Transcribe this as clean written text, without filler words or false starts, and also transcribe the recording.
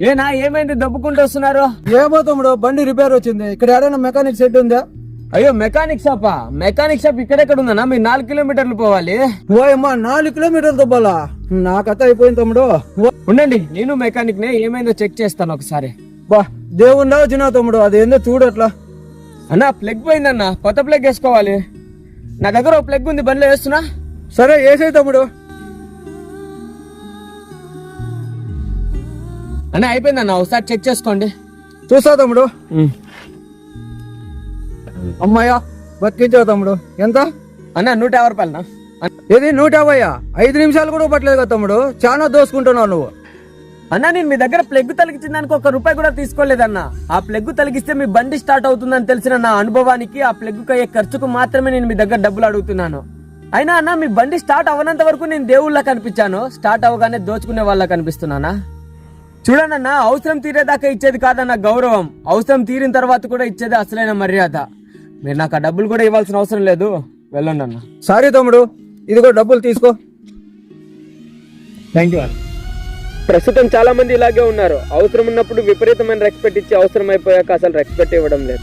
ఏనా ఏమైంది దబ్బుకుంటూ వస్తున్నారు? ఏమో తమ్ముడు, బండి రిపేర్ వచ్చింది. ఇక్కడ ఏదైనా మెకానిక్ సెట్ ఉందా? అయ్యో మెకానిక్ షాపా? మెకానిక్ షాప్ ఇక్కడెక్కడ ఉందన్నా? మీరు 4 కిలోమీటర్లు పోవాలి. ఓయమ్మా, 4 కిలోమీటర్లు దొబ్బాలా? నా కథ అయిపోయింది తమ్ముడు. ఉండండి, నేను మెకానిక్ నే, ఏమైందో చెక్ చేస్తాను ఒకసారి. బా దేవుణ్ణా వచ్చినా తమ్ముడు, అదేందో చూడట్లా. అన్నా ప్లగ్ పోయిందన్నా, కొత్త ప్లగ్ వేసుకోవాలి. నా దగ్గర ఒక ప్లగ్ ఉంది, బండిలో వేస్తున్నా. సరే వేసేయి తమ్ముడు. అన్నా అయిపోయిందన్నా, ఒకసారి చెక్ చేసుకోండి. చూస్తా తమ్ముడు. అమ్మాయ్యా, బతికించావు తమ్ముడు. ఎంత అన్నా 150 రూపాయలనా? ఇది 150. 5 నిమిషాలు కూడా పట్టలేదు కదా తమ్ముడు, చాలా దోసుకుంటున్నావు నువ్వు. అన్నా నేను మీ దగ్గర ప్లగ్ తలిగించడానికి 1 రూపాయి కూడా తీసుకోలేదన్నా. ఆ ప్లగ్ తలిగిస్తే మీ బండి స్టార్ట్ అవుతుందని తెలిసిన నా అనుభవానికి ఆ ప్లగ్ అయ్యే ఖర్చుకు మాత్రమే నేను మీ దగ్గర డబ్బులు అడుగుతున్నాను. అయినా అన్న, మీ బండి స్టార్ట్ అవ్వనంత వరకు నేను దేవుళ్ళ కనిపించాను, స్టార్ట్ అవ్వగానే దోచుకునే వాళ్ళ కనిపిస్తున్నానా? చూడనన్నా, అవసరం తీరేదాకా ఇచ్చేది కాదన్న గౌరవం, అవసరం తీరిన తర్వాత కూడా ఇచ్చేది అసలైన మర్యాద. మీరు నాకు ఆ డబ్బులు కూడా ఇవ్వాల్సిన అవసరం లేదు, వెళ్ళండి అన్న. సారీ తమ్ముడు, ఇదిగో డబ్బులు తీసుకో. Thank you. ప్రస్తుతం చాలా మంది ఇలాగే ఉన్నారు. అవసరం ఉన్నప్పుడు విపరీతమైన రెస్పెక్ట్ ఇచ్చి అవసరం అయిపోయాక అసలు రెస్పెక్ట్ ఇవ్వడం లేదు.